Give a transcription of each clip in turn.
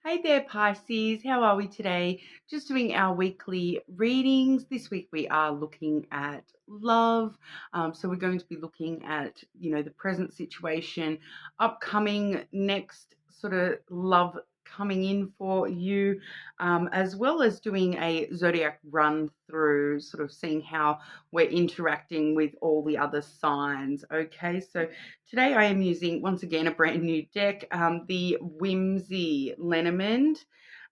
Hey there, Pisces. How are we today? Just doing our weekly readings. This week we are looking at love. So we're going to be looking at, the present situation, upcoming next sort of love coming in for you, as well as doing a zodiac run through, sort of seeing how we're interacting with all the other signs. Okay, so today I am using, once again, a brand new deck, the Whimsy Lenormand.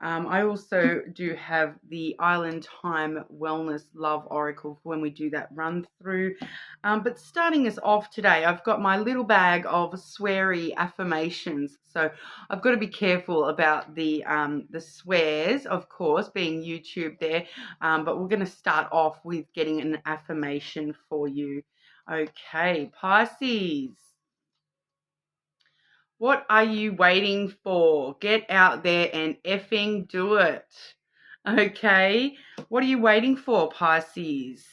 I also do have the Island Time Wellness Love Oracle for when we do that run through. But starting us off today, I've got my little bag of sweary affirmations. So I've got to be careful about the swears, of course, being YouTube there. But we're going to start off with getting an affirmation for you. Okay, Pisces. What are you waiting for? Get out there and effing do it. Okay? What are you waiting for, Pisces?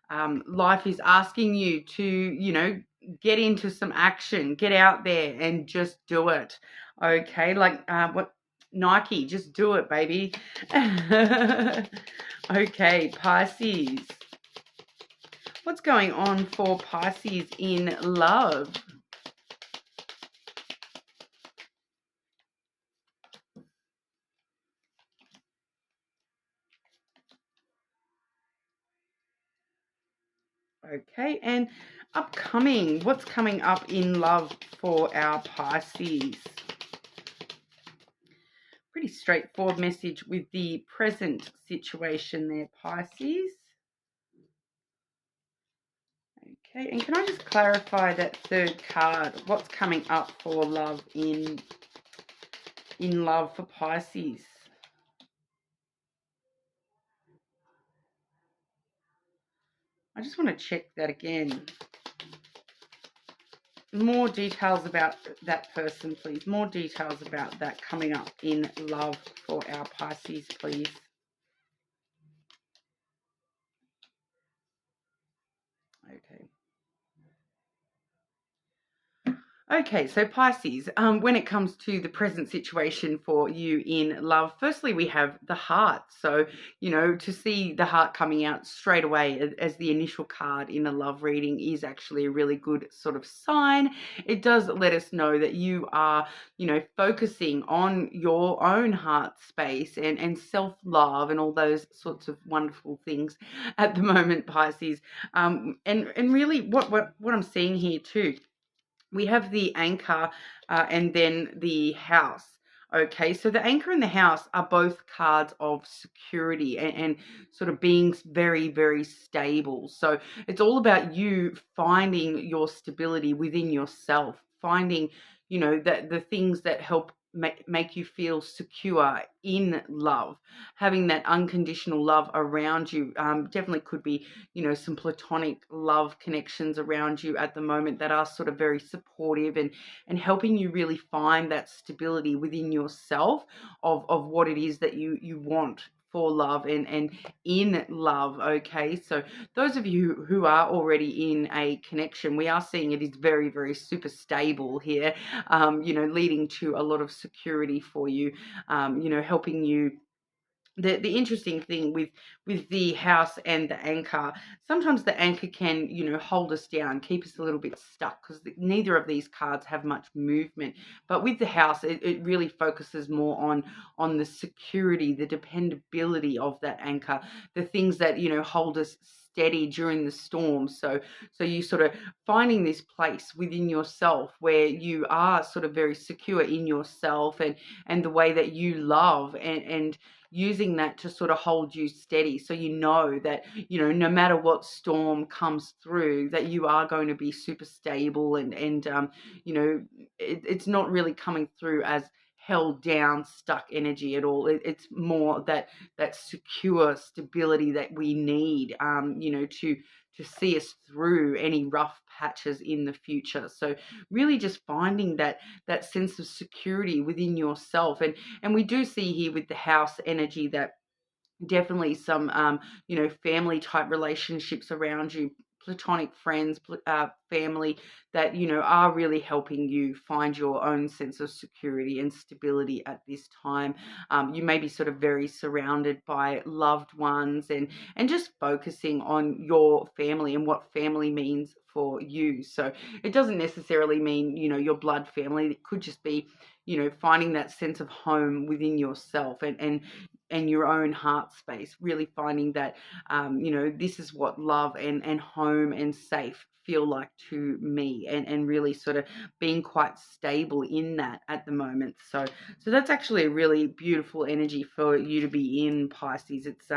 Life is asking you to, get into some action. Get out there and just do it. Okay? Like what Nike, just do it, baby. Okay, Pisces. What's going on for Pisces in love? Okay, and upcoming, what's coming up in love for our Pisces? Pretty straightforward message with the present situation there, Pisces. Okay, and can I just clarify that third card? What's coming up for love in love for Pisces? I just want to check that again. More details about that person, please. More details about that coming up in love for our Pisces, please. Okay. Okay, so Pisces, when it comes to the present situation for you in love, firstly, we have the heart. So, to see the heart coming out straight away as the initial card in a love reading is actually a really good sort of sign. It does let us know that you are, focusing on your own heart space and self-love and all those sorts of wonderful things at the moment, Pisces. And really what I'm seeing here too, we have the anchor and then the house. Okay, so the anchor and the house are both cards of security and sort of being very, very stable. So it's all about you finding your stability within yourself, finding, that the things that help make you feel secure in love, having that unconditional love around you. Definitely could be, some platonic love connections around you at the moment that are sort of very supportive and helping you really find that stability within yourself of what it is that you want for love and in love. Okay, so those of you who are already in a connection, we are seeing it is very, very super stable here, leading to a lot of security for you, helping you. The interesting thing with the house and the anchor, sometimes the anchor can, hold us down, keep us a little bit stuck because neither of these cards have much movement. But with the house, it really focuses more on the security, the dependability of that anchor, the things that, hold us steady during the storm. So you sort of finding this place within yourself where you are sort of very secure in yourself and the way that you love and using that to sort of hold you steady, so that no matter what storm comes through, that you are going to be super stable and it's not really coming through as held down, stuck energy at all. It's more that secure stability that we need, to see us through any rough patches in the future. So really just finding that sense of security within yourself. And we do see here with the house energy that definitely some family type relationships around you platonic friends, family that, you know, are really helping you find your own sense of security and stability at this time. You may be sort of very surrounded by loved ones, and just focusing on your family and what family means for you. So it doesn't necessarily mean, you know, your blood family. It could just be, you know, finding that sense of home within yourself, and your own heart space, really finding that, you know, this is what love and home and safe feel like to me, and really sort of being quite stable in that at the moment. So that's actually a really beautiful energy for you to be in, Pisces. It's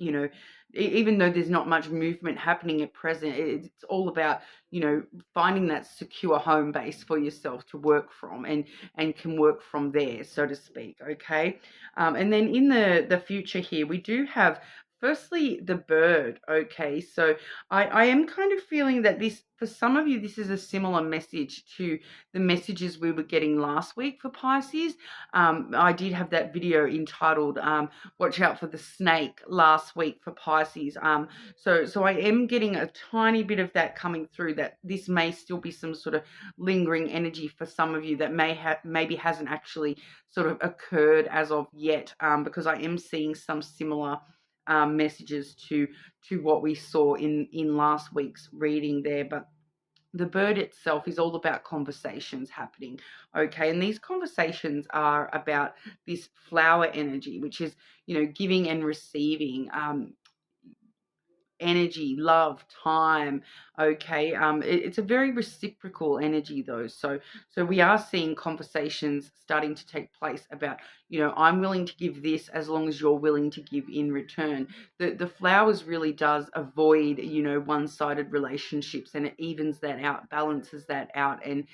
you know, even though there's not much movement happening at present, it's all about, you know, finding that secure home base for yourself to work from, and can work from there, so to speak. Okay. And then in the future here, we do have firstly the bird. Okay, so I am kind of feeling that this, for some of you, this is a similar message to the messages we were getting last week for Pisces. I did have that video entitled watch out for the snake last week for Pisces. So I am getting a tiny bit of that coming through, that this may still be some sort of lingering energy for some of you that maybe hasn't actually sort of occurred as of yet, because I am seeing some similar messages to what we saw in last week's reading there. But the bird itself is all about conversations happening. Okay, and these conversations are about this flower energy, which is, you know, giving and receiving, energy, love, time. Okay, it's a very reciprocal energy though. So we are seeing conversations starting to take place about, you know, I'm willing to give this as long as you're willing to give in return. The flowers really does avoid, you know, one-sided relationships, and it evens that out, balances that out, and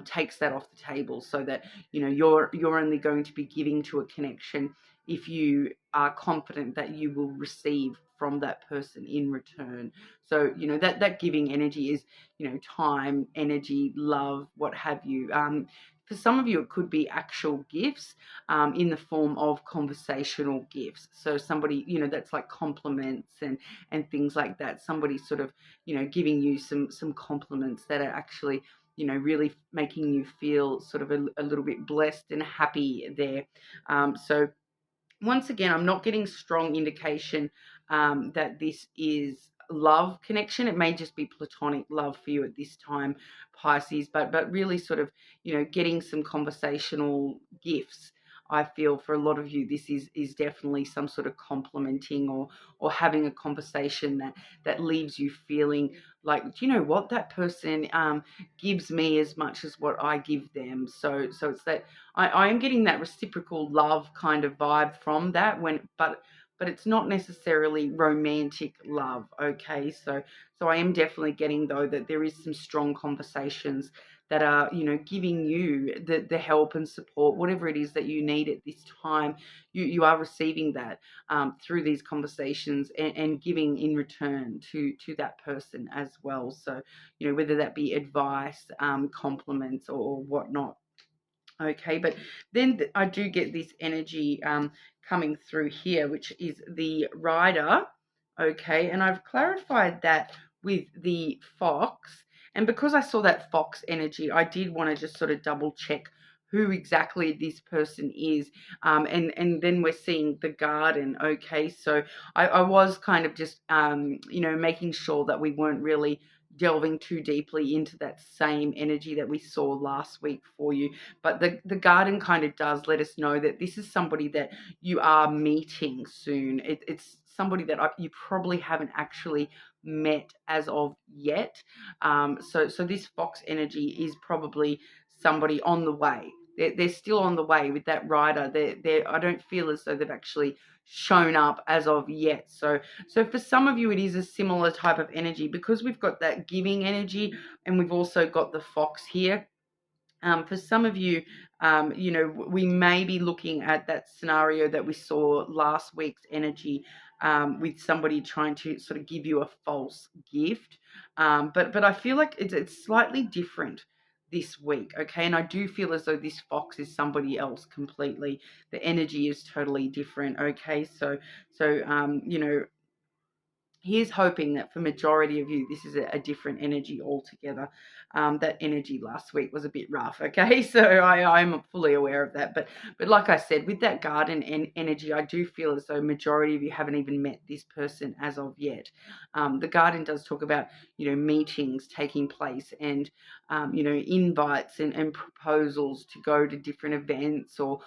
takes that off the table, so that, you know, you're only going to be giving to a connection if you are confident that you will receive from that person in return. So, you know, that giving energy is, you know, time, energy, love, what have you. For some of you, it could be actual gifts, in the form of conversational gifts. So somebody, you know, that's like compliments and things like that. Somebody sort of, you know, giving you some compliments that are actually, you know, really making you feel sort of a little bit blessed and happy there. So once again, I'm not getting strong indication that this is love connection. It may just be platonic love for you at this time, Pisces, but really sort of, you know, getting some conversational gifts. I feel for a lot of you, this is definitely some sort of complimenting, or having a conversation that leaves you feeling like, do you know what, that person gives me as much as what I give them. So it's that I am getting that reciprocal love kind of vibe from that, but it's not necessarily romantic love. Okay, so I am definitely getting though that there is some strong conversations that are, you know, giving you the help and support, whatever it is that you need at this time. You are receiving that through these conversations, and giving in return to that person as well. So, you know, whether that be advice, compliments, or whatnot. Okay, but then I do get this energy coming through here, which is the rider. Okay, and I've clarified that with the fox. And because I saw that fox energy, I did want to just sort of double check who exactly this person is. And then we're seeing the garden. Okay, so I was kind of just, you know, making sure that we weren't really delving too deeply into that same energy that we saw last week for you. But the garden kind of does let us know that this is somebody that you are meeting soon. It's somebody that you probably haven't actually met as of yet. So this fox energy is probably somebody on the way. They're still on the way with that rider. I don't feel as though they've actually shown up as of yet. So for some of you, it is a similar type of energy, because we've got that giving energy, and we've also got the fox here. For some of you, you know, we may be looking at that scenario that we saw last week's energy, with somebody trying to sort of give you a false gift. But I feel like it's slightly different this week. Okay, and I do feel as though this fox is somebody else completely. The energy is totally different. Okay, so you know, He's hoping that for majority of you, this is a different energy altogether. That energy last week was a bit rough, okay? So I'm fully aware of that. But like I said, with that garden energy, I do feel as though majority of you haven't even met this person as of yet. The garden does talk about, meetings taking place and, invites and proposals to go to different events or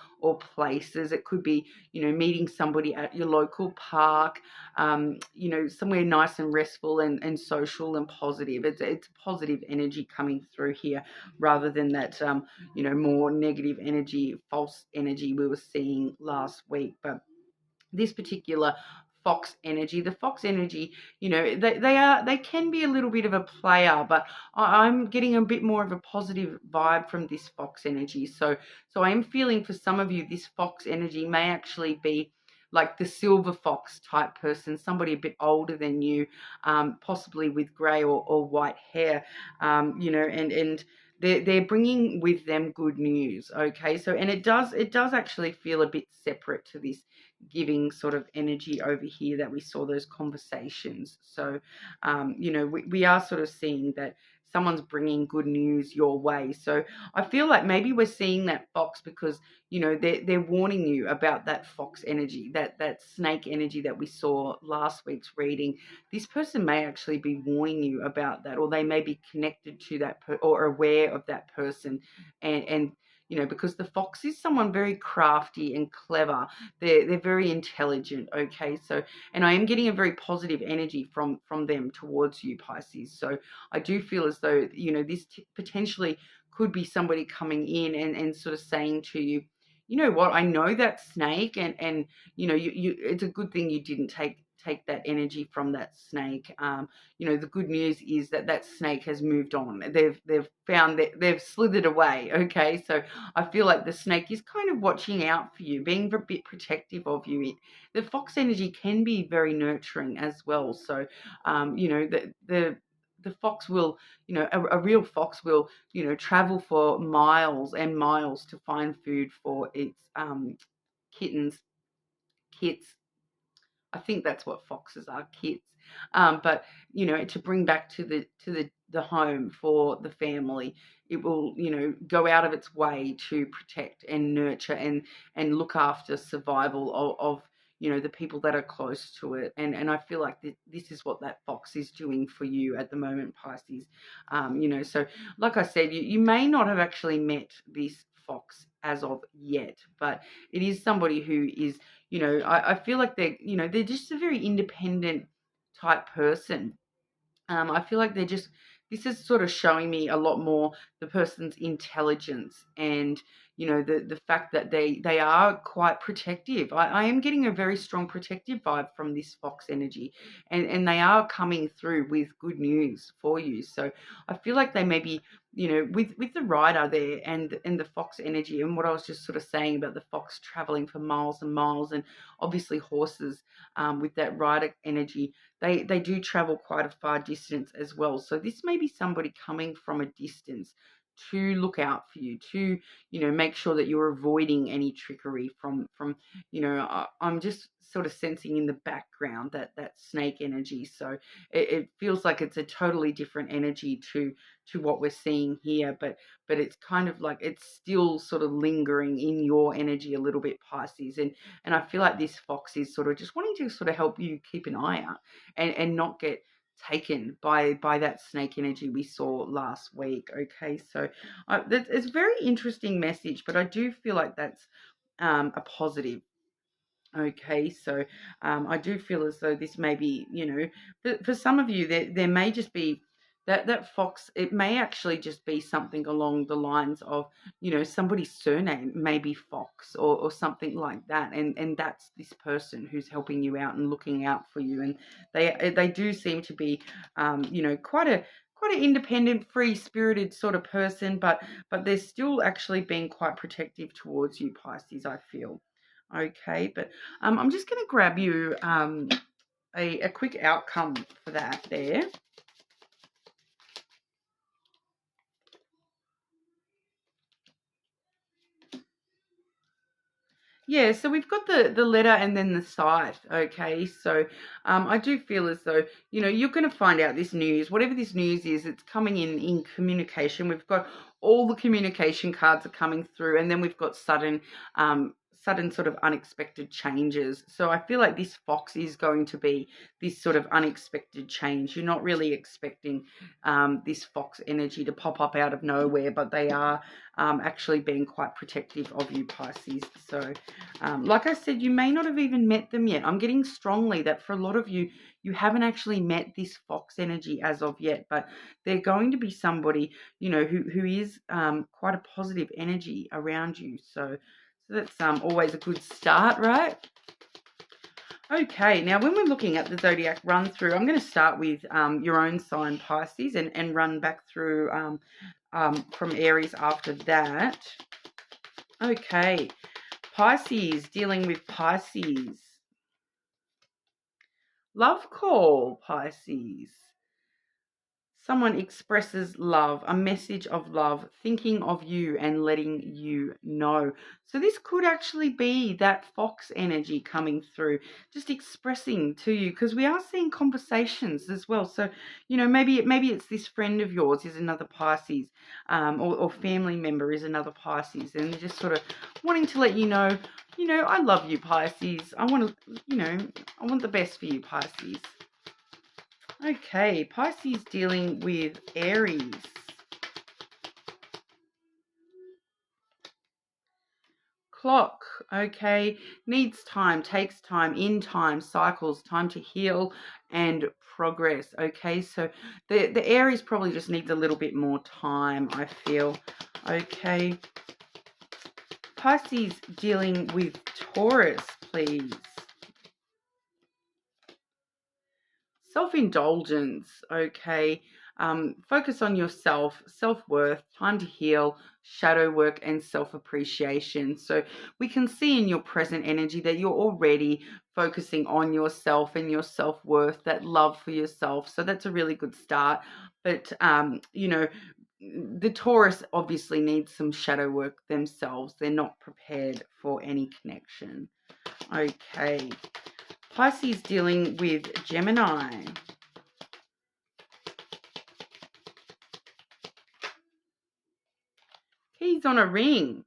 places. It could be, meeting somebody at your local park, somewhere nice and restful and social and positive. It's positive energy coming through here rather than that, more negative energy, false energy we were seeing last week. But this particular the fox energy, they can be a little bit of a player, but I'm getting a bit more of a positive vibe from this fox energy. So I am feeling for some of you, this fox energy may actually be like the silver fox type person, somebody a bit older than you, possibly with grey or white hair, and they're bringing with them good news. Okay, so and it does actually feel a bit separate to this giving sort of energy over here that we saw those conversations. So, we are sort of seeing that someone's bringing good news your way. So I feel like maybe we're seeing that fox because, they're warning you about that fox energy, that snake energy that we saw last week's reading. This person may actually be warning you about that, or they may be connected to that or aware of that person. And because the fox is someone very crafty and clever. They're very intelligent, okay? So, and I am getting a very positive energy from them towards you, Pisces. So I do feel as though, this potentially could be somebody coming in and sort of saying to you, you know what, I know that snake, and you it's a good thing you didn't take that energy from that snake. The good news is that snake has moved on. They've found that they've slithered away. Okay, so I feel like the snake is kind of watching out for you, being a bit protective of you. The fox energy can be very nurturing as well. So, the fox will, a real fox will, travel for miles and miles to find food for its kittens, kits. I think that's what foxes are, kits. But to bring back to the home for the family, it will go out of its way to protect and nurture and look after survival of the people that are close to it. And I feel like this is what that fox is doing for you at the moment, Pisces. So like I said, you may not have actually met this fox as of yet, but it is somebody who is, I feel like they're just a very independent type person. I feel like this is sort of showing me a lot more the person's intelligence and, the fact that they are quite protective. I am getting a very strong protective vibe from this fox energy, and they are coming through with good news for you. So I feel like they may be, with the rider there and the fox energy, and what I was just sort of saying about the fox traveling for miles and miles, and obviously horses, with that rider energy, they do travel quite a far distance as well. So this may be somebody coming from a distance to look out for you, to make sure that you're avoiding any trickery from I'm just sort of sensing in the background that snake energy. So it feels like it's a totally different energy to what we're seeing here, but it's kind of like it's still sort of lingering in your energy a little bit, Pisces. And I feel like this fox is sort of just wanting to sort of help you keep an eye out and not get taken by that snake energy we saw last week. Okay, so it's a very interesting message, but I do feel like that's a positive. Okay, so I do feel as though this may be, for some of you, there may just be that fox. It may actually just be something along the lines of, somebody's surname may be Fox or something like that, and that's this person who's helping you out and looking out for you, and they do seem to be, quite an independent, free-spirited sort of person, but they're still actually being quite protective towards you, Pisces, I feel. Okay, but I'm just going to grab you a quick outcome for that there. Yeah, so we've got the letter and then the scythe, okay? So I do feel as though, you're going to find out this news. Whatever this news is, it's coming in communication. We've got all the communication cards are coming through, and then we've got sudden sort of unexpected changes. So I feel like this fox is going to be this sort of unexpected change. You're not really expecting this fox energy to pop up out of nowhere, but they are actually being quite protective of you, Pisces. So like I said, you may not have even met them yet. I'm getting strongly that for a lot of you, you haven't actually met this fox energy as of yet, but they're going to be somebody, who is quite a positive energy around you. So that's always a good start, right? Okay, now when we're looking at the zodiac run through, I'm going to start with your own sign, Pisces, and run back through from Aries after that. Okay, Pisces, dealing with Pisces. Love call, Pisces. Someone expresses love, a message of love, thinking of you and letting you know. So this could actually be that fox energy coming through, just expressing to you, because we are seeing conversations as well. So, maybe it's this friend of yours is another Pisces, or family member is another Pisces, and they're just sort of wanting to let you know, I love you, Pisces. I want to, I want the best for you, Pisces. Okay, Pisces, dealing with Aries. Clock, okay, needs time, takes time, in time, cycles, time to heal and progress, okay? So the Aries probably just needs a little bit more time, I feel, okay? Pisces, dealing with Taurus, please. Self-indulgence, okay. Focus on yourself, self-worth, time to heal, shadow work, and self-appreciation. So we can see in your present energy that you're already focusing on yourself and your self-worth, that love for yourself. So that's a really good start. But, the Taurus obviously needs some shadow work themselves. They're not prepared for any connection. Okay. Pisces, dealing with Gemini. Keys on a ring.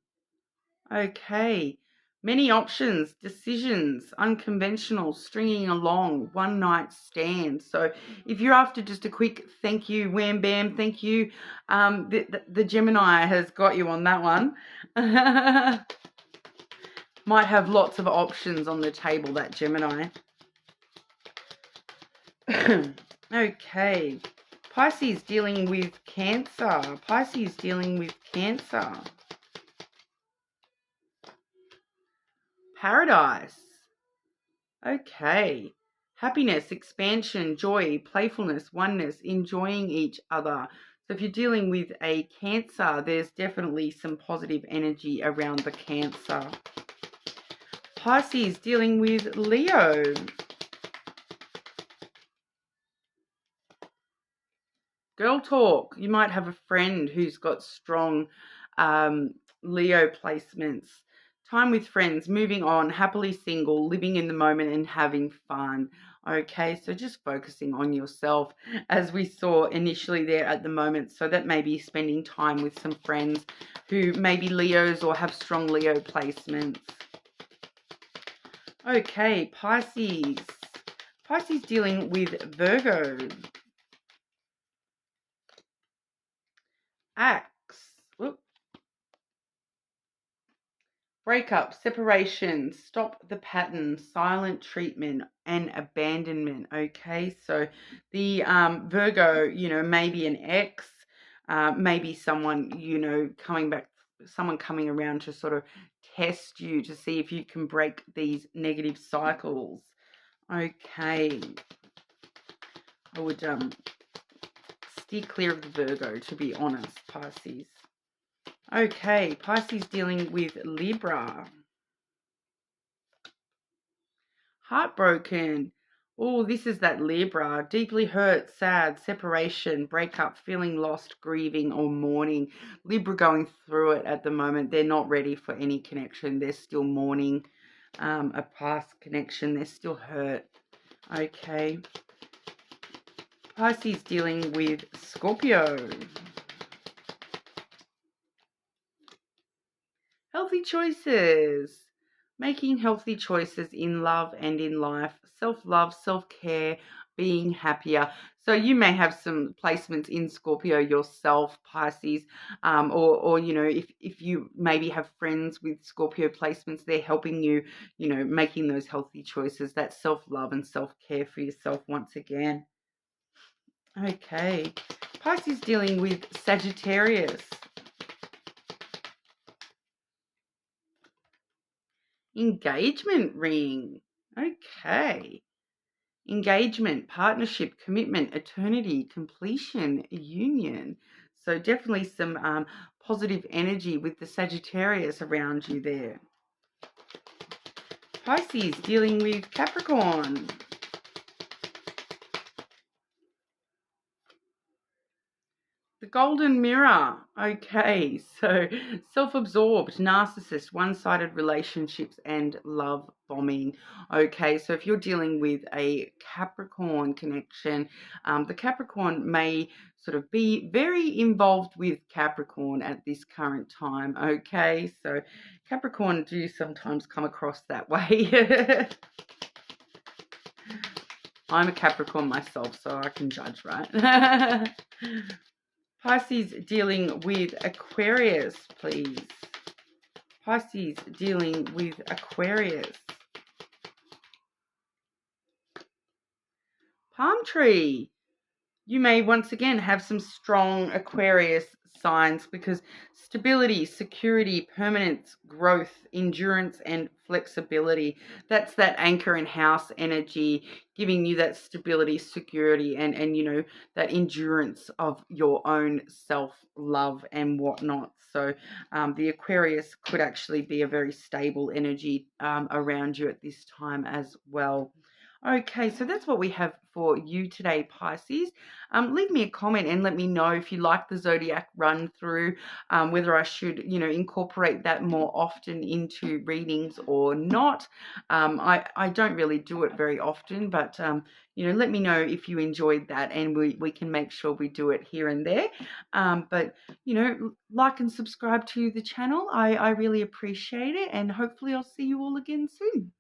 Okay. Many options, decisions, unconventional, stringing along, one night stand. So if you're after just a quick thank you, wham bam, thank you, the Gemini has got you on that one. Might have lots of options on the table, that Gemini. Okay. Pisces, dealing with Cancer. Pisces, dealing with Cancer. Paradise. Okay. Happiness, expansion, joy, playfulness, oneness, enjoying each other. So if you're dealing with a Cancer, there's definitely some positive energy around the Cancer. Pisces, dealing with Leo. Girl talk. You might have a friend who's got strong Leo placements. Time with friends, moving on, happily single, living in the moment and having fun. Okay, so just focusing on yourself as we saw initially there at the moment. So that may be spending time with some friends who may be Leos or have strong Leo placements. Okay, Pisces. Pisces, dealing with Virgo. Axe. Whoop. Breakup, separation, stop the pattern, silent treatment, and abandonment. Okay, so the Virgo, maybe an ex, maybe someone, coming back, someone coming around to sort of test you to see if you can break these negative cycles. Okay, I would steer clear of the Virgo, to be honest, Pisces. Okay, Pisces, dealing with Libra. Heartbroken. Oh, this is that Libra. Deeply hurt, sad, separation, breakup, feeling lost, grieving, or mourning. Libra going through it at the moment. They're not ready for any connection. They're still mourning a past connection. They're still hurt. Okay. Pisces dealing with Scorpio. Healthy choices. Making healthy choices in love and in life. Self-love, self-care, being happier. So you may have some placements in Scorpio yourself, Pisces, or you know, if you maybe have friends with Scorpio placements, they're helping you, you know, making those healthy choices. That self-love and self-care for yourself once again. Okay. Pisces dealing with Sagittarius. Engagement ring. Okay. Engagement, partnership, commitment, eternity, completion, union. So definitely some positive energy with the Sagittarius around you there. Pisces dealing with Capricorn. The golden mirror. Okay, so self-absorbed, narcissist, one-sided relationships, and love bombing. Okay, so if you're dealing with a Capricorn connection, the Capricorn may sort of be very involved with Capricorn at this current time. Okay, so Capricorn do sometimes come across that way. I'm a Capricorn myself, so I can judge, right? Pisces dealing with Aquarius, please. Pisces dealing with Aquarius. Palm tree. You may once again have some strong Aquarius signs because stability, security, permanence, growth, endurance, and flexibility. That's that anchor in house energy, giving you that stability, security, and you know, that endurance of your own self-love and whatnot. So the Aquarius could actually be a very stable energy around you at this time as well. Okay, so that's what we have for you today, Pisces. Leave me a comment and let me know if you like the zodiac run through, whether I should, you know, incorporate that more often into readings or not. I don't really do it very often, but, you know, let me know if you enjoyed that and we can make sure we do it here and there. But, you know, like and subscribe to the channel. I really appreciate it, and hopefully I'll see you all again soon.